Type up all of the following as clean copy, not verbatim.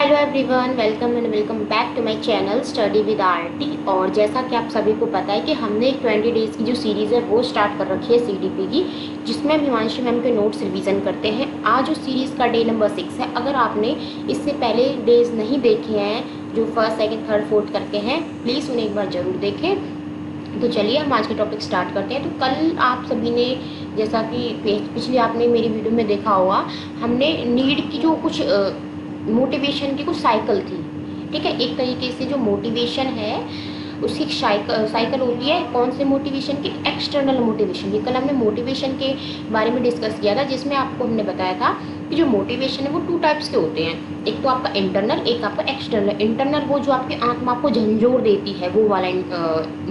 Hello everyone, welcome back to my channel study with RT. और जैसा कि आप सभी को पता है कि हमने एक 20 डेज़ की जो सीरीज़ है वो स्टार्ट कर रखी है सीडीपी की, जिसमें हम हिमांशी मैम के नोट्स रिवीजन करते हैं। आज उस सीरीज़ का डे नंबर 6 है। अगर आपने इससे पहले डेज़ नहीं देखे हैं जो फर्स्ट सेकेंड थर्ड फोर्थ करके हैं, प्लीज़ उन्हें एक बार ज़रूर देखें। तो चलिए हम आज के टॉपिक स्टार्ट करते हैं। तो कल आप सभी ने, जैसा कि पिछले आपने मेरी वीडियो में देखा होगा, हमने नीड की जो कुछ मोटिवेशन की कुछ साइकिल थी। ठीक है, एक तरीके से जो मोटिवेशन है उसकी साइकिल होती है। कौन से मोटिवेशन की? एक्सटर्नल मोटिवेशन की। कल हमने मोटिवेशन के बारे में डिस्कस किया था, जिसमें आपको हमने बताया था कि जो मोटिवेशन है वो 2 टाइप्स के होते हैं। एक तो आपका इंटरनल, एक आपका एक्सटर्नल। इंटरनल वो जो आपकी आत्मा को झंझोर देती है, वो वाला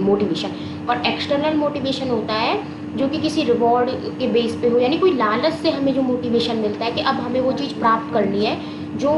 मोटिवेशन। और एक्सटर्नल मोटिवेशन होता है जो कि किसी रिवॉर्ड के बेस पे हो, यानी कोई लालच से हमें जो मोटिवेशन मिलता है कि अब हमें वो चीज़ प्राप्त करनी है। जो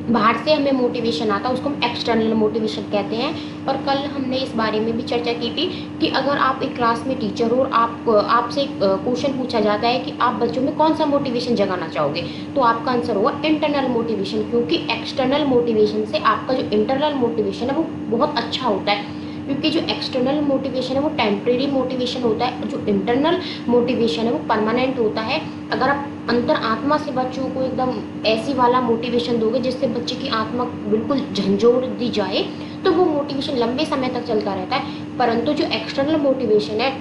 बाहर से हमें मोटिवेशन आता है उसको हम एक्सटर्नल मोटिवेशन कहते हैं। और कल हमने इस बारे में भी चर्चा की थी कि अगर आप एक क्लास में टीचर हो और आपसे एक क्वेश्चन पूछा जाता है कि आप बच्चों में कौन सा मोटिवेशन जगाना चाहोगे, तो आपका आंसर होगा इंटरनल मोटिवेशन, क्योंकि एक्सटर्नल मोटिवेशन से आपका जो इंटरनल मोटिवेशन है वो बहुत अच्छा होता है। क्योंकि जो एक्सटर्नल मोटिवेशन है वो टेम्प्रेरी मोटिवेशन होता है, जो इंटरनल मोटिवेशन है वो परमानेंट होता है। अगर आप अंतर आत्मा से बच्चों को एकदम ऐसी वाला मोटिवेशन दोगे जिससे बच्चे की आत्मा बिल्कुल झंझोड़ दी जाए, तो वो मोटिवेशन लंबे समय तक चलता रहता है। परंतु जो एक्सटर्नल मोटिवेशन है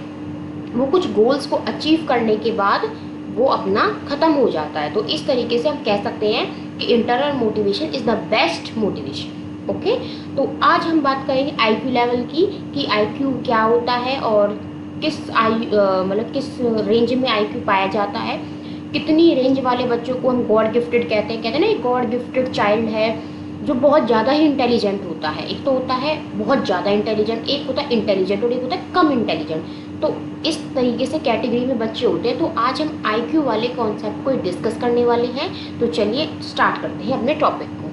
वो कुछ गोल्स को अचीव करने के बाद वो अपना ख़त्म हो जाता है। तो इस तरीके से हम कह सकते हैं कि internal motivation is the best motivation. Okay, तो आज हम बात करेंगे आईक्यू लेवल की, कि आईक्यू क्या होता है और किस मतलब किस रेंज में आईक्यू पाया जाता है। कितनी रेंज वाले बच्चों को हम गॉड गिफ्टेड कहते हैं ना, एक गॉड गिफ्टेड चाइल्ड है जो बहुत ज़्यादा ही इंटेलिजेंट होता है। एक तो होता है बहुत ज़्यादा इंटेलिजेंट, एक होता है इंटेलिजेंट और एक होता है कम इंटेलिजेंट। तो इस तरीके से कैटेगरी में बच्चे होते हैं। तो आज हम आईक्यू वाले कॉन्सेप्ट को डिस्कस करने वाले हैं। तो चलिए स्टार्ट करते हैं अपने टॉपिक को।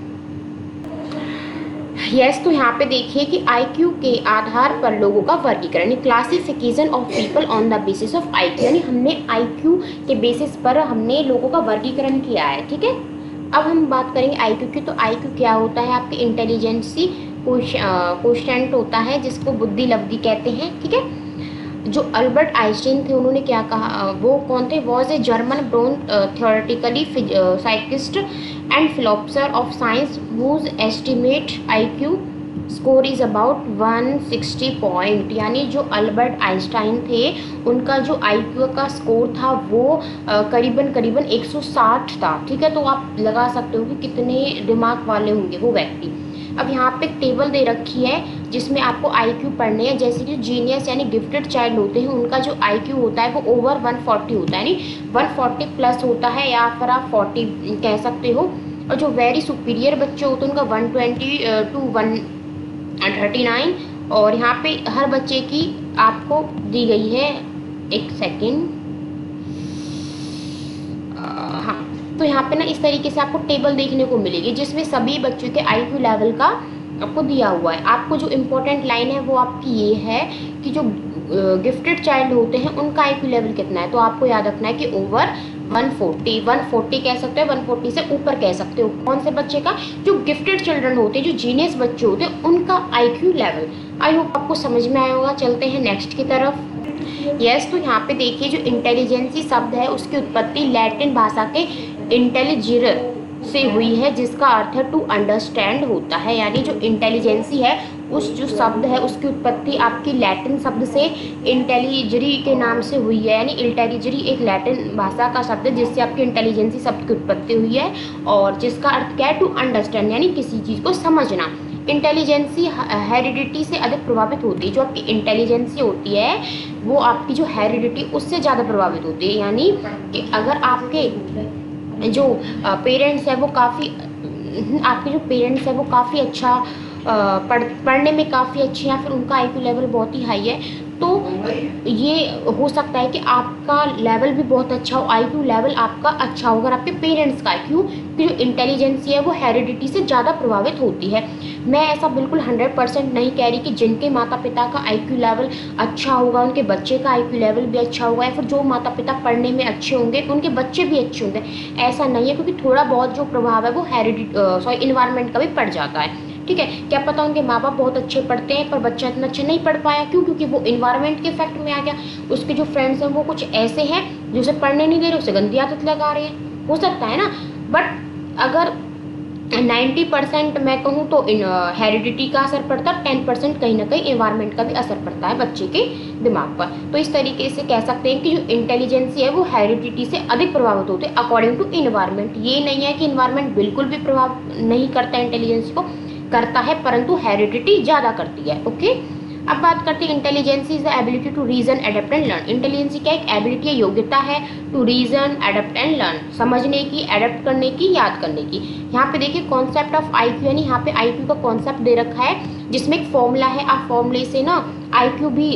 यस, तो यहाँ पे देखिए कि आईक्यू के आधार पर लोगों का वर्गीकरण, classification of people on the basis of IQ, यानी हमने आईक्यू के बेसिस पर हमने लोगों का वर्गीकरण किया है। ठीक है, अब हम बात करेंगे आईक्यू की। तो आईक्यू क्या होता है? आपके इंटेलिजेंसी कोशेंट होता है, जिसको बुद्धि लब्धि कहते हैं। ठीक है, जो अल्बर्ट आइंस्टीन थे उन्होंने क्या कहा, वो कौन थे? Was a German born theoretically physicist and philosopher of science whose estimate IQ score is about 160 point. यानी जो अल्बर्ट आइंस्टाइन थे उनका जो आईक्यू का स्कोर था वो करीबन 160 था। ठीक है, तो आप लगा सकते हो कि कितने दिमाग वाले होंगे वो व्यक्ति। अब यहाँ पे एक टेबल दे रखी है जिसमें आपको आईक्यू पढ़ने हैं। जैसे कि जीनियस यानी गिफ्टेड चाइल्ड होते हैं, उनका जो आईक्यू होता है वो ओवर 140 होता है, यानी 140 प्लस होता है, या फिर आप 40 कह सकते हो। और जो वेरी सुपीरियर बच्चे होते हैं उनका 120 टू 139। और यहाँ पे हर बच्चे की आपको दी गई है, एक सेकेंड, हाँ, तो यहाँ पे ना इस तरीके से आपको टेबल देखने को मिलेगी जिसमें सभी बच्चों के आईक्यू लेवल का आपको दिया हुआ है। आपको जो इम्पोर्टेंट लाइन है वो आपकी ये है कि जो गिफ्टेड चाइल्ड होते हैं उनका आईक्यू लेवल कितना है। तो आपको याद रखना है कि ओवर 140 कह सकते हो, 140 से ऊपर कह सकते हो। कौन से बच्चे का? जो गिफ्टेड चिल्ड्रन होते हैं, जो जीनियस बच्चे होते हैं, उनका आईक्यू लेवल। आई होप आपको समझ में आया होगा। चलते हैं नेक्स्ट की तरफ। यस, तो यहाँ पे देखिए जो इंटेलिजेंसी शब्द है उसकी उत्पत्ति लैटिन भाषा के इंटेलिजिर से हुई है, जिसका अर्थ टू अंडरस्टैंड होता है। यानी जो इंटेलिजेंसी है उस जो शब्द है उसकी उत्पत्ति आपकी लैटिन शब्द से इंटेलिजरी के नाम से हुई है। यानी इंटेलिजरी एक लैटिन भाषा का शब्द है जिससे आपकी इंटेलिजेंसी शब्द की उत्पत्ति हुई है, और जिसका अर्थ क्या है? टू अंडरस्टैंड, यानी किसी चीज़ को समझना। इंटेलिजेंसी हेरिडिटी से अधिक प्रभावित होती है। जो आपकी इंटेलिजेंसी होती है वो आपकी जो हेरिडिटी उससे ज़्यादा प्रभावित होती है। यानी कि अगर आपके जो पेरेंट्स हैं वो काफ़ी आपके जो पेरेंट्स हैं वो काफ़ी अच्छा पढ़ने में काफ़ी अच्छे हैं, या फिर उनका आईक्यू लेवल बहुत ही हाई है, तो ये हो सकता है कि आपका लेवल भी बहुत अच्छा हो, IQ लेवल आपका अच्छा हो। अगर आपके पेरेंट्स का IQ की जो इंटेलिजेंसी है वो हेरिडिटी से ज़्यादा प्रभावित होती है। मैं ऐसा बिल्कुल 100% नहीं कह रही कि जिनके माता पिता का IQ लेवल अच्छा होगा उनके बच्चे का IQ लेवल भी अच्छा होगा, या फिर जो माता पिता पढ़ने में अच्छे होंगे उनके बच्चे भी अच्छे होंगे। ऐसा नहीं है, क्योंकि थोड़ा बहुत जो प्रभाव है वो इन्वायरमेंट का भी पड़ जाता है। ठीक है, क्या पता उनके माँ बाप बहुत अच्छे पढ़ते हैं पर बच्चा इतना अच्छा नहीं पढ़ पाया, क्यों? क्योंकि वो इन्वायरमेंट के इफेक्ट में आ गया। उसके जो फ्रेंड्स हैं वो कुछ ऐसे हैं जो उसे पढ़ने नहीं दे रहे, उसे गंदी आदत लगा रहे हैं, हो सकता है ना। बट अगर 90% मैं कहूँ तो हेरिडिटी का असर पड़ता है, 10% कहीं ना कहीं इन्वायरमेंट का भी असर पड़ता है बच्चे के दिमाग पर। तो इस तरीके से कह सकते हैं कि जो इंटेलिजेंसी है वो हेरिडिटी से अधिक प्रभावित होती है अकॉर्डिंग टू इन्वायरमेंट। ये नहीं है कि इन्वायरमेंट बिल्कुल भी प्रभाव नहीं करता इंटेलिजेंस को, करता है, परंतु हेरिडिटी ज़्यादा करती है। ओके, अब बात करते हैं intelligency is the ability to reason, adapt and learn. Intelligency क्या एक एबिलिटी है, योग्यता है to reason, adapt and learn, समझने की, एडेप्ट करने की, याद करने की। यहाँ पे देखिए कॉन्सेप्ट ऑफ IQ, यानी यहाँ पे IQ का कॉन्सेप्ट दे रखा है जिसमें एक फॉर्मूला है। आप फॉर्मूले से ना IQ भी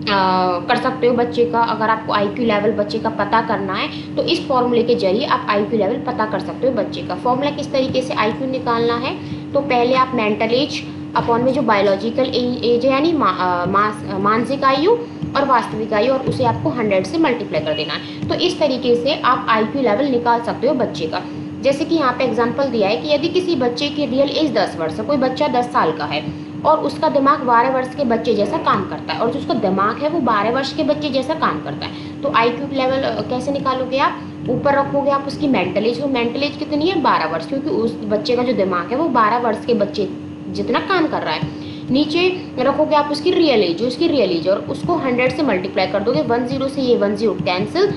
कर सकते हो बच्चे का। अगर आपको IQ लेवल बच्चे का पता करना है तो इस फॉर्मूले के जरिए आप IQ लेवल पता कर सकते हो बच्चे का। फॉर्मूला किस तरीके से IQ निकालना है, तो पहले आप मेंटल एज अपॉन में जो बायोलॉजिकल एज है यानी मानसिक आयु और वास्तविक आयु, और उसे आपको 100 से मल्टीप्लाई कर देना है। तो इस तरीके से आप IQ लेवल निकाल सकते हो बच्चे का। जैसे कि यहाँ पे एग्जांपल दिया है कि यदि किसी बच्चे की रियल एज 10 वर्ष है, कोई बच्चा 10 साल का है और उसका दिमाग 12 वर्ष के बच्चे जैसा काम करता है, और जो उसका दिमाग है वो 12 वर्ष के बच्चे जैसा काम करता है, तो IQ लेवल कैसे निकालोगे आप? ऊपर रखोगे आप उसकी मेंटल एज। वो मेंटल एज कितनी है? 12 वर्ष, क्योंकि उस बच्चे का जो दिमाग है वो 12 वर्ष के बच्चे जितना काम कर रहा है। नीचे रखोगे आप उसकी रियल एज, जो उसकी रियल एज, और उसको 100 से मल्टीप्लाई कर दोगे। 10 से ये 10 कैंसिल,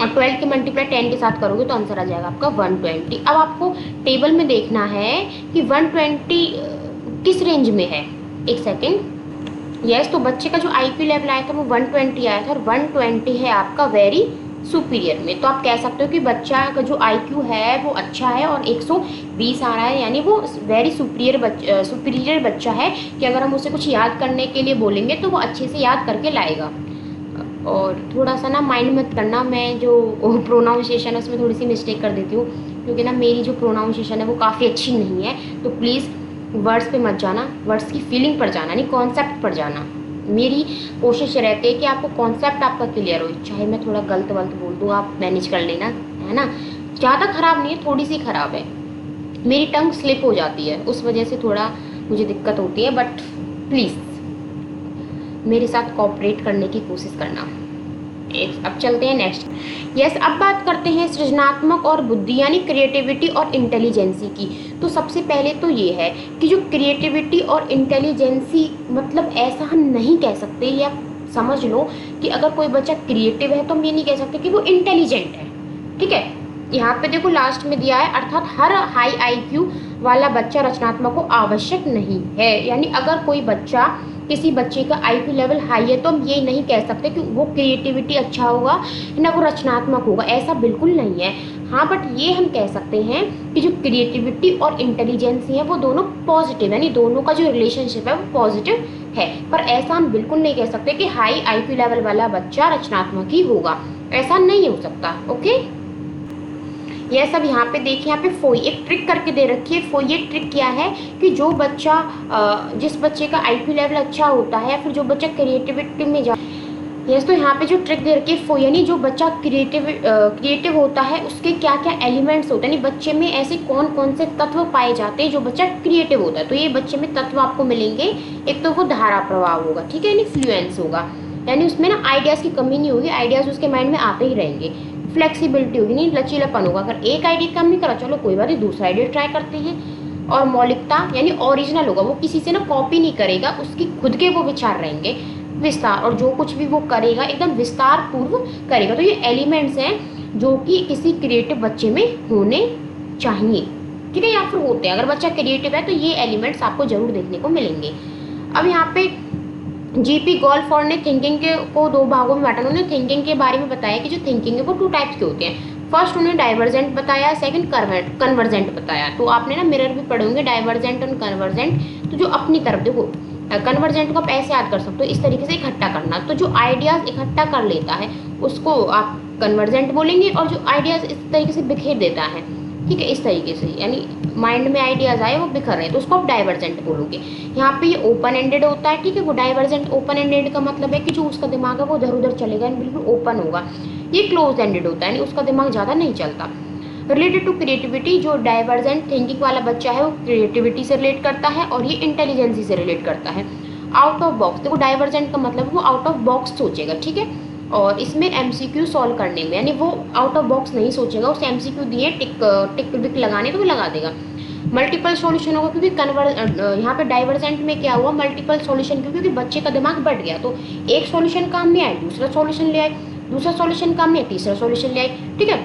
और 12 के मल्टीप्लाई 10 के साथ करोगे तो आंसर आ जाएगा आपका 120। अब आपको टेबल में देखना है कि 120 किस रेंज में है। एक सेकेंड, यस, तो बच्चे का जो IQ लेवल आया था वो 120 आया था, और 120 है आपका वेरी सुपीरियर में। तो आप कह सकते हो कि बच्चा का जो IQ है वो अच्छा है, और 120 आ रहा है, यानी वो वेरी सुपीरियर बच्चा है कि अगर हम उसे कुछ याद करने के लिए बोलेंगे तो वो अच्छे से याद करके लाएगा। और थोड़ा सा ना माइंड मत करना, मैं जो प्रोनाउंसिएशन है उसमें थोड़ी सी मिस्टेक कर देती हूँ, क्योंकि ना मेरी जो प्रोनाउंसिएशन है वो काफ़ी अच्छी नहीं है। तो प्लीज़ वर्ड्स पे मत जाना, वर्ड्स की फीलिंग पर जाना, नहीं कॉन्सेप्ट पर जाना। मेरी कोशिश रहती है कि आपको कॉन्सेप्ट आपका क्लियर हो, चाहे मैं थोड़ा गलत बोल दूँ, आप मैनेज कर लेना, है ना। ज़्यादा ख़राब नहीं है, थोड़ी सी ख़राब है, मेरी टंग स्लिप हो जाती है, उस वजह से थोड़ा मुझे दिक्कत होती है। बट प्लीज़ मेरे साथ कोऑपरेट करने की कोशिश करना। अब चलते हैं नेक्स्ट। यस, अब बात करते हैं सृजनात्मक और बुद्धि यानी क्रिएटिविटी और इंटेलिजेंसी की। तो सबसे पहले तो ये है कि जो क्रिएटिविटी और इंटेलिजेंसी, मतलब ऐसा हम नहीं कह सकते, या समझ लो कि अगर कोई बच्चा क्रिएटिव है तो हम ये नहीं कह सकते कि वो इंटेलिजेंट है। ठीक है, यहाँ पे देखो लास्ट में दिया है, अर्थात हर हाई IQ वाला बच्चा रचनात्मक हो आवश्यक नहीं है। यानी अगर कोई बच्चा, किसी बच्चे का IQ लेवल हाई है तो हम ये नहीं कह सकते कि वो क्रिएटिविटी अच्छा होगा ना वो रचनात्मक होगा, ऐसा बिल्कुल नहीं है। हाँ, बट ये हम कह सकते हैं कि जो क्रिएटिविटी और इंटेलिजेंसी है वो दोनों पॉजिटिव, यानी दोनों का जो रिलेशनशिप है वो पॉजिटिव है। पर ऐसा हम बिल्कुल नहीं कह सकते कि हाई IQ लेवल वाला बच्चा रचनात्मक ही होगा, ऐसा नहीं हो सकता। ओके, यह सब यहाँ पे देखिए, यहाँ पे फोई एक ट्रिक करके दे रखी है। फोई ये ट्रिक क्या है कि जो बच्चा, जिस बच्चे का IQ लेवल अच्छा होता है, फिर जो बच्चा क्रिएटिविटी में जा, यस, तो यहाँ पे जो ट्रिक दे रखी है फोई, यानी जो बच्चा क्रिएटिव होता है उसके क्या क्या एलिमेंट्स होते हैं, यानी बच्चे में ऐसे कौन कौन से तत्व पाए जाते हैं जो बच्चा क्रिएटिव होता है। तो ये बच्चे में तत्व आपको मिलेंगे, एक तो वो धारा प्रभाव होगा, ठीक है, यानी फ्लुएंस होगा, यानी उसमें ना आइडियाज़ की कमी नहीं होगी, आइडियाज़ उसके माइंड में आते ही रहेंगे। फ्लेक्सिबिलिटी होगी, नहीं लचीलापन होगा, अगर एक आइडिया काम नहीं करा चलो कोई बात नहीं, दूसरा आइडिया ट्राई करते हैं। और मौलिकता यानी ओरिजिनल होगा, वो किसी से ना कॉपी नहीं करेगा, उसकी खुद के वो विचार रहेंगे। विस्तार, और जो कुछ भी वो करेगा एकदम विस्तार पूर्व करेगा। तो ये एलिमेंट्स हैं जो कि किसी क्रिएटिव बच्चे में होने चाहिए, ठीक है, या फिर होते हैं। अगर बच्चा क्रिएटिव है तो ये एलिमेंट्स आपको जरूर देखने को मिलेंगे। अब यहाँ पे GP गोल्डफोर्ड ने थिंकिंग को 2 भागों में बांटा। उन्होंने थिंकिंग के बारे में बताया कि जो थिंकिंग है वो 2 टाइप्स के होते हैं। फर्स्ट उन्होंने डाइवर्जेंट बताया, सेकंड कन्वर्जेंट बताया। तो आपने ना मिरर भी पढ़े होंगे, डाइवर्जेंट और कन्वर्जेंट। तो जो अपनी तरफ, देखो कन्वर्जेंट को आप ऐसे याद कर सकते हो, इस तरीके से इकट्ठा करना। तो जो आइडियाज़ इकट्ठा कर लेता है उसको आप कन्वर्जेंट बोलेंगे, और जो आइडियाज़ इस तरीके से बिखेर देता है, ठीक है, इस तरीके से, यानी माइंड में आइडियाज़ आए वो बिखर रहे हैं, तो उसको आप डाइवर्जेंट बोलोगे। यहाँ पे ये ओपन एंडेड होता है, ठीक है। वो डाइवर्जेंट ओपन एंडेड का मतलब है कि जो उसका दिमाग है वो इधर उधर चलेगा, बिल्कुल ओपन होगा। ये क्लोज एंडेड होता है, यानी उसका दिमाग ज़्यादा नहीं चलता। रिलेटेड टू क्रिएटिविटी, जो डाइवर्जेंट थिंकिंग वाला बच्चा है वो क्रिएटिविटी से रिलेट करता है, और ये इंटेलिजेंसी से रिलेट करता है। आउट ऑफ बॉक्स, देखो डाइवर्जेंट का मतलब वो आउट ऑफ बॉक्स सोचेगा, ठीक है। और इसमें एमसीक्यू सॉल्व करने में, यानी वो आउट ऑफ बॉक्स नहीं सोचेगा, उसे एमसीक्यू दिए टिक विक लगाने तो वो लगा देगा। मल्टीपल सॉल्यूशन होगा, क्योंकि यहाँ पे डाइवर्जेंट में क्या हुआ, मल्टीपल सॉल्यूशन, क्योंकि बच्चे का दिमाग बढ़ गया, तो एक सॉल्यूशन काम नहीं आए दूसरा सॉल्यूशन ले आए, दूसरा सॉल्यूशन काम नहीं आए तीसरा सॉल्यूशन ले आए, ठीक है।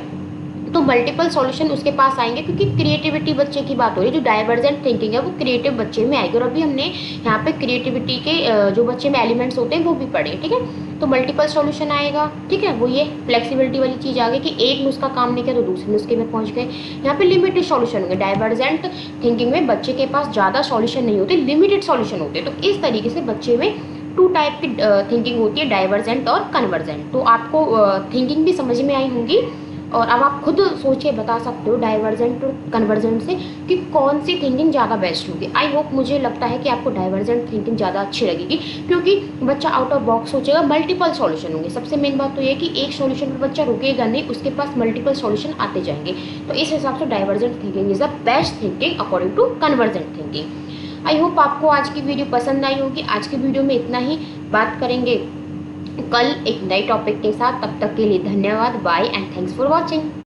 तो मल्टीपल सॉल्यूशन उसके पास आएंगे, क्योंकि क्रिएटिविटी बच्चे की बात हो रही है। जो डाइवर्जेंट थिंकिंग है वो क्रिएटिव बच्चे में आएगी, और अभी हमने यहाँ पे क्रिएटिविटी के जो बच्चे में एलिमेंट्स होते हैं वो भी पढ़े, ठीक है। तो मल्टीपल सॉल्यूशन आएगा, ठीक है। वो ये फ्लेक्सिबिलिटी वाली चीज़ आ गई कि एक नुस्खा काम नहीं किया तो दूसरे नुस्खे में पहुंच गए। यहाँ पे लिमिटेड सॉल्यूशन होंगे, डाइवर्जेंट थिंकिंग में बच्चे के पास ज़्यादा सॉल्यूशन नहीं होते, लिमिटेड सॉल्यूशन होते। तो इस तरीके से बच्चे में टू टाइप की थिंकिंग होती है, डाइवर्जेंट और कन्वर्जेंट। तो आपको थिंकिंग भी समझ में आई होंगी, और अब आप खुद सोच के बता सकते हो डाइवर्जेंट और कन्वर्जेंट से कि कौन सी थिंकिंग ज़्यादा बेस्ट होगी। आई होप, मुझे लगता है कि आपको डाइवर्जेंट थिंकिंग ज़्यादा अच्छी लगेगी, क्योंकि बच्चा आउट ऑफ बॉक्स सोचेगा, मल्टीपल सॉल्यूशन होंगे। सबसे मेन बात तो ये है कि एक सॉल्यूशन पर बच्चा रुकेगा नहीं, उसके पास मल्टीपल सॉल्यूशन आते जाएंगे। तो इस हिसाब से divergent thinking is the best thinking according to convergent thinking. I hope आपको आज की वीडियो पसंद आई होगी। आज की वीडियो में इतना ही, बात करेंगे कल एक नए टॉपिक के साथ। तब तक के लिए धन्यवाद, bye and thanks for watching.